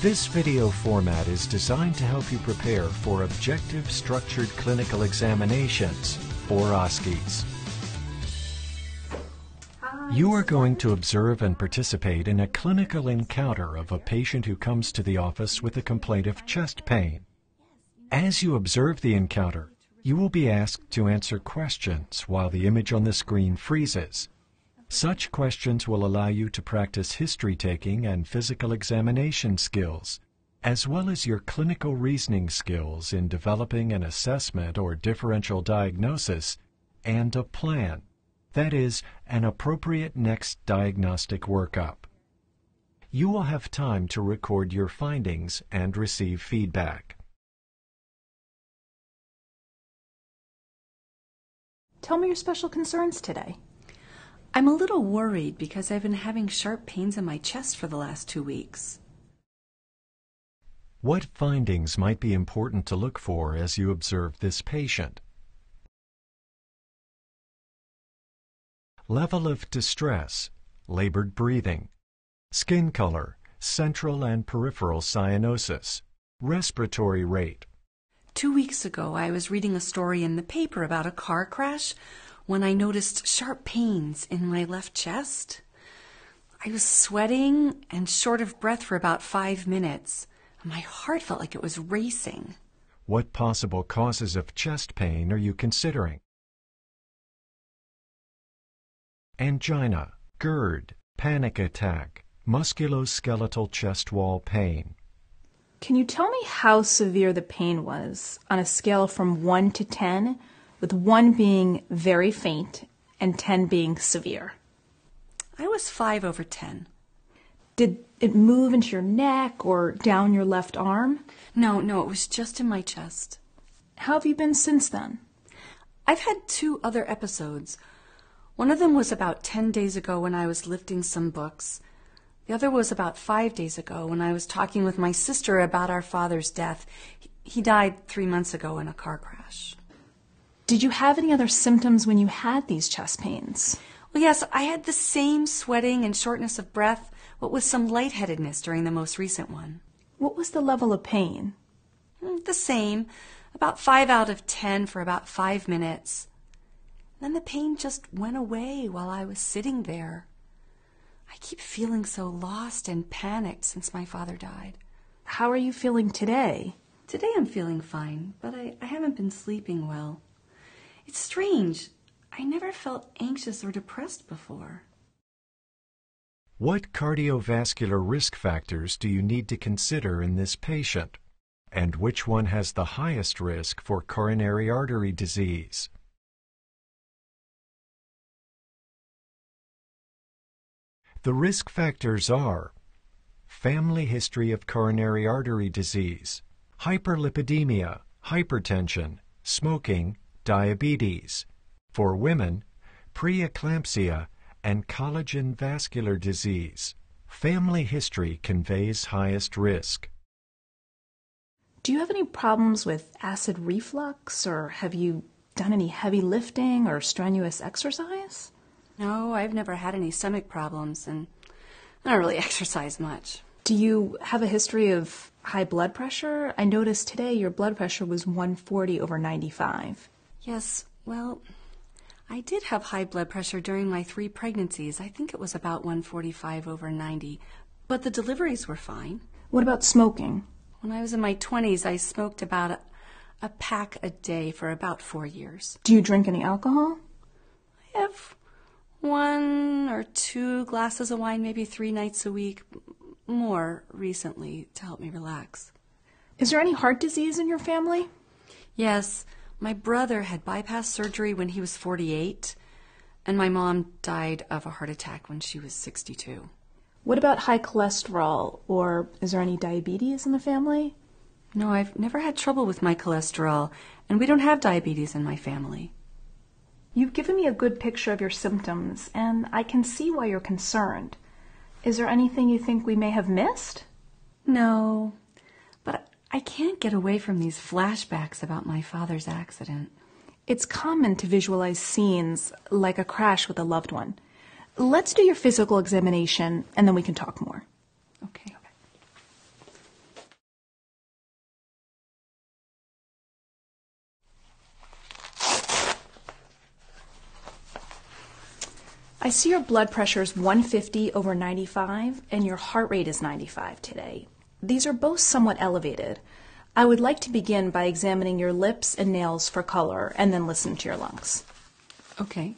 This video format is designed to help you prepare for objective structured clinical examinations, or OSCEs. You are going to observe and participate in a clinical encounter of a patient who comes to the office with a complaint of chest pain. As you observe the encounter, you will be asked to answer questions while the image on the screen freezes. Such questions will allow you to practice history-taking and physical examination skills, as well as your clinical reasoning skills in developing an assessment or differential diagnosis and a plan, that is, an appropriate next diagnostic workup. You will have time to record your findings and receive feedback. Tell me your special concerns today. I'm a little worried because I've been having sharp pains in my chest for the last 2 weeks. What findings might be important to look for as you observe this patient? Level of distress, labored breathing, skin color, central and peripheral cyanosis, respiratory rate. 2 weeks ago, I was reading a story in the paper about a car crash when I noticed sharp pains in my left chest. I was sweating and short of breath for about 5 minutes. My heart felt like it was racing. What possible causes of chest pain are you considering? Angina, GERD, panic attack, musculoskeletal chest wall pain. Can you tell me how severe the pain was on a scale from 1 to 10, with 1 being very faint and 10 being severe? I was 5 over 10. Did it move into your neck or down your left arm? No, it was just in my chest. How have you been since then? I've had 2 other episodes. One of them was about 10 days ago when I was lifting some books. The other was about 5 days ago when I was talking with my sister about our father's death. He died 3 months ago in a car crash. Did you have any other symptoms when you had these chest pains? Well, yes, I had the same sweating and shortness of breath, but with some lightheadedness during the most recent one. What was the level of pain? The same, about 5 out of 10 for about 5 minutes. Then the pain just went away while I was sitting there. I keep feeling so lost and panicked since my father died. How are you feeling today? Today I'm feeling fine, but I haven't been sleeping well. It's strange. I never felt anxious or depressed before. What cardiovascular risk factors do you need to consider in this patient? And which one has the highest risk for coronary artery disease? The risk factors are family history of coronary artery disease, hyperlipidemia, hypertension, smoking, diabetes. For women, preeclampsia and collagen vascular disease. Family history conveys highest risk. Do you have any problems with acid reflux, or have you done any heavy lifting or strenuous exercise? No, I've never had any stomach problems, and I don't really exercise much. Do you have a history of high blood pressure? I noticed today your blood pressure was 140 over 95. Yes, well, I did have high blood pressure during my 3 pregnancies. I think it was about 145 over 90, but the deliveries were fine. What about smoking? When I was in my 20s, I smoked about a pack a day for about 4 years. Do you drink any alcohol? I have 1 or 2 glasses of wine, maybe 3 nights a week, more recently to help me relax. Is there any heart disease in your family? Yes. My brother had bypass surgery when he was 48, and my mom died of a heart attack when she was 62. What about high cholesterol, or is there any diabetes in the family? No, I've never had trouble with my cholesterol, and we don't have diabetes in my family. You've given me a good picture of your symptoms, and I can see why you're concerned. Is there anything you think we may have missed? No, but I can't get away from these flashbacks about my father's accident. It's common to visualize scenes like a crash with a loved one. Let's do your physical examination, and then we can talk more. Okay. I see your blood pressure is 150/95 and your heart rate is 95 today. These are both somewhat elevated. I would like to begin by examining your lips and nails for color and then listen to your lungs. Okay.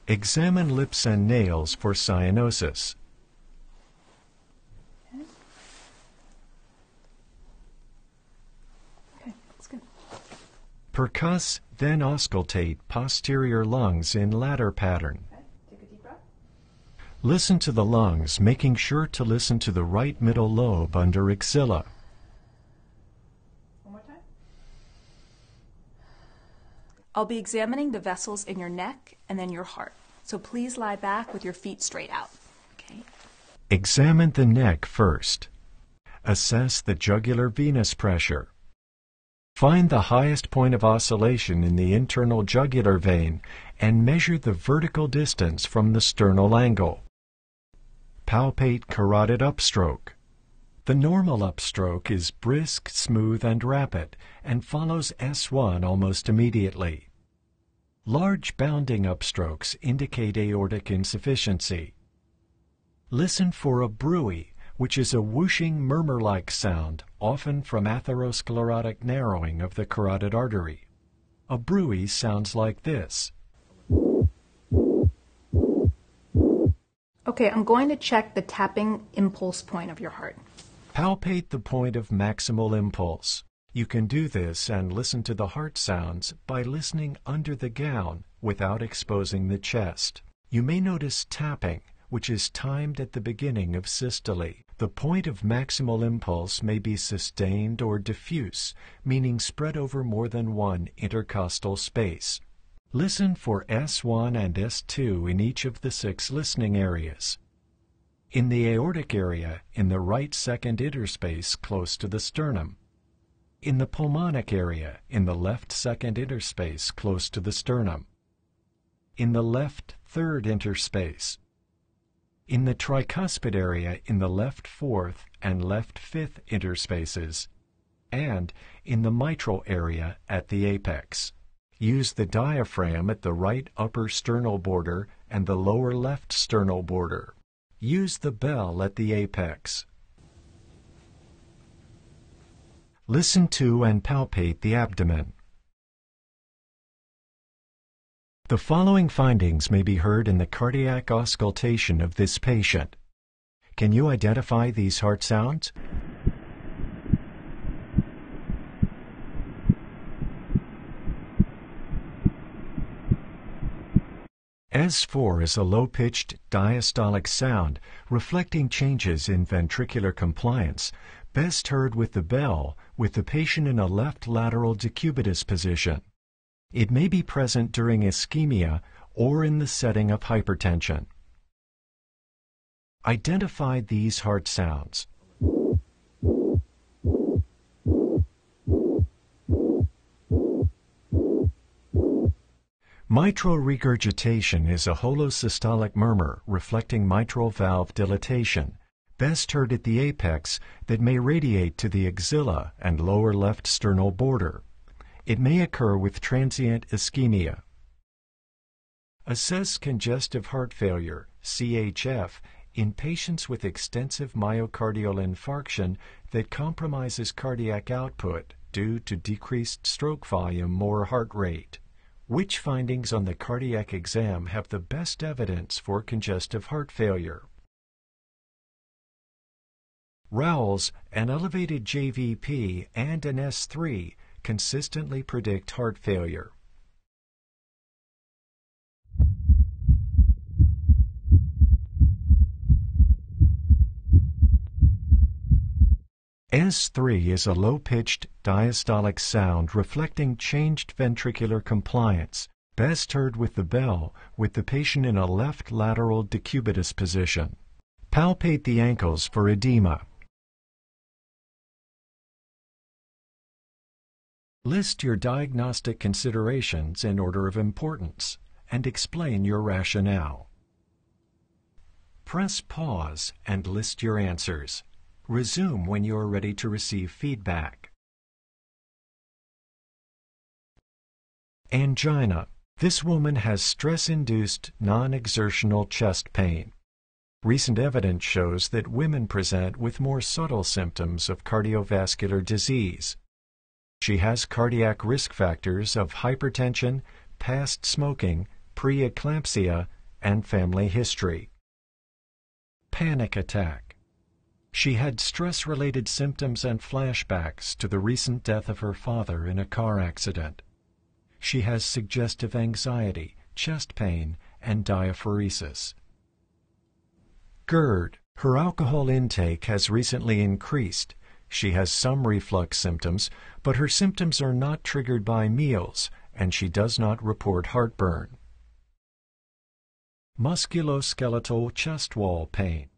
Examine lips and nails for cyanosis. Okay, that's good. Percuss, then auscultate posterior lungs in ladder pattern. Okay, take a deep breath. Listen to the lungs, making sure to listen to the right middle lobe under axilla. One more time. I'll be examining the vessels in your neck and then your heart. So please lie back with your feet straight out. Okay. Examine the neck first. Assess the jugular venous pressure. Find the highest point of oscillation in the internal jugular vein and measure the vertical distance from the sternal angle. Palpate carotid upstroke. The normal upstroke is brisk, smooth, and rapid, and follows S1 almost immediately. Large bounding upstrokes indicate aortic insufficiency. Listen for a bruit, which is a whooshing murmur-like sound, often from atherosclerotic narrowing of the carotid artery. A bruit sounds like this. Okay, I'm going to check the tapping impulse point of your heart. Palpate the point of maximal impulse. You can do this and listen to the heart sounds by listening under the gown without exposing the chest. You may notice tapping, which is timed at the beginning of systole. The point of maximal impulse may be sustained or diffuse, meaning spread over more than one intercostal space. Listen for S1 and S2 in each of the 6 listening areas. In the aortic area, in the right second interspace close to the sternum. In the pulmonic area, in the left second interspace close to the sternum. In the left third interspace. In the tricuspid area, in the left fourth and left fifth interspaces. And in the mitral area at the apex. Use the diaphragm at the right upper sternal border and the lower left sternal border. Use the bell at the apex. Listen to and palpate the abdomen. The following findings may be heard in the cardiac auscultation of this patient. Can you identify these heart sounds? S4 is a low-pitched diastolic sound reflecting changes in ventricular compliance, best heard with the bell with the patient in a left lateral decubitus position. It may be present during ischemia or in the setting of hypertension. Identify these heart sounds. Mitral regurgitation is a holosystolic murmur reflecting mitral valve dilatation, best heard at the apex that may radiate to the axilla and lower left sternal border. It may occur with transient ischemia. Assess congestive heart failure, CHF, in patients with extensive myocardial infarction that compromises cardiac output due to decreased stroke volume or heart rate. Which findings on the cardiac exam have the best evidence for congestive heart failure? Rowels, an elevated JVP and an S3 consistently predict heart failure. S3 is a low-pitched diastolic sound reflecting changed ventricular compliance, best heard with the bell with the patient in a left lateral decubitus position. Palpate the ankles for edema. List your diagnostic considerations in order of importance and explain your rationale. Press pause and list your answers. Resume when you are ready to receive feedback. Angina. This woman has stress-induced non-exertional chest pain. Recent evidence shows that women present with more subtle symptoms of cardiovascular disease. She has cardiac risk factors of hypertension, past smoking, preeclampsia, and family history. Panic attack. She had stress-related symptoms and flashbacks to the recent death of her father in a car accident. She has suggestive anxiety, chest pain, and diaphoresis. GERD. Her alcohol intake has recently increased. She has some reflux symptoms, but her symptoms are not triggered by meals, and she does not report heartburn. Musculoskeletal chest wall pain.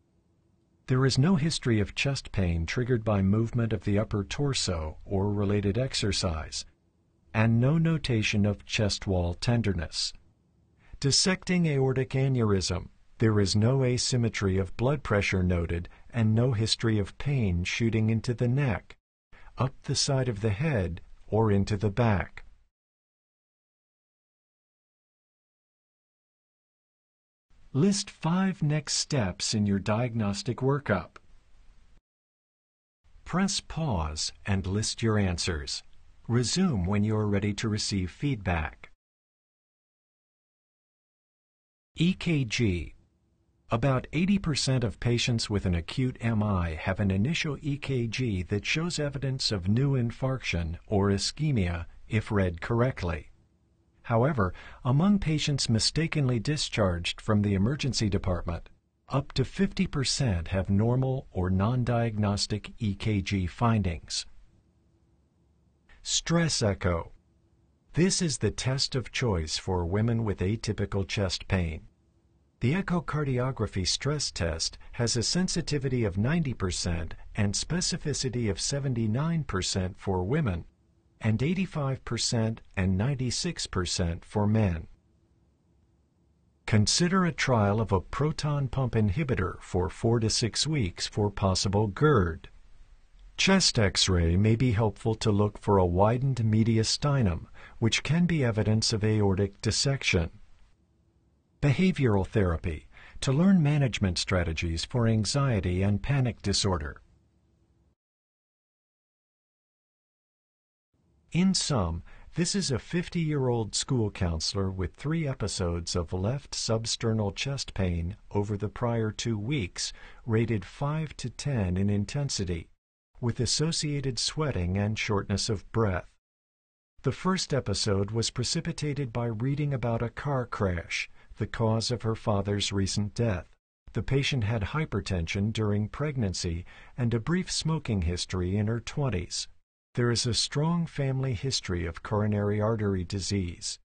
There is no history of chest pain triggered by movement of the upper torso or related exercise, and no notation of chest wall tenderness. Dissecting aortic aneurysm. There is no asymmetry of blood pressure noted and no history of pain shooting into the neck, up the side of the head, or into the back. List 5 next steps in your diagnostic workup. Press pause and list your answers. Resume when you are ready to receive feedback. EKG. About 80% of patients with an acute MI have an initial EKG that shows evidence of new infarction or ischemia if read correctly. However, among patients mistakenly discharged from the emergency department, up to 50% have normal or non-diagnostic EKG findings. Stress echo. This is the test of choice for women with atypical chest pain. The echocardiography stress test has a sensitivity of 90% and specificity of 79% for women, and 85% and 96% for men. Consider a trial of a proton pump inhibitor for 4 to 6 weeks for possible GERD. Chest X-ray may be helpful to look for a widened mediastinum, which can be evidence of aortic dissection. Behavioral therapy, to learn management strategies for anxiety and panic disorder. In sum, this is a 50-year-old school counselor with 3 episodes of left substernal chest pain over the prior 2 weeks, rated 5 to 10 in intensity, with associated sweating and shortness of breath. The first episode was precipitated by reading about a car crash, the cause of her father's recent death. The patient had hypertension during pregnancy and a brief smoking history in her 20s. There is a strong family history of coronary artery disease.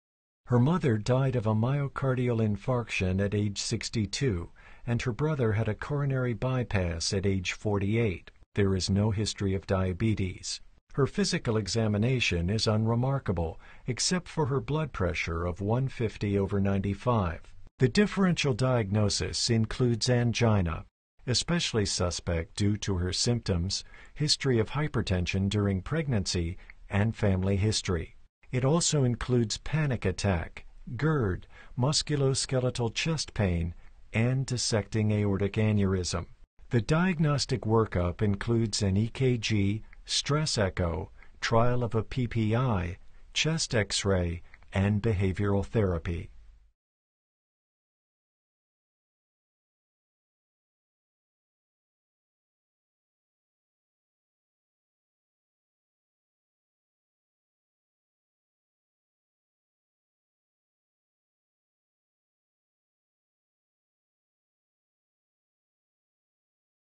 Her mother died of a myocardial infarction at age 62, and her brother had a coronary bypass at age 48. There is no history of diabetes. Her physical examination is unremarkable, except for her blood pressure of 150/95. The differential diagnosis includes angina, especially suspect due to her symptoms, history of hypertension during pregnancy, and family history. It also includes panic attack, GERD, musculoskeletal chest pain, and dissecting aortic aneurysm. The diagnostic workup includes an EKG, stress echo, trial of a PPI, chest X-ray, and behavioral therapy.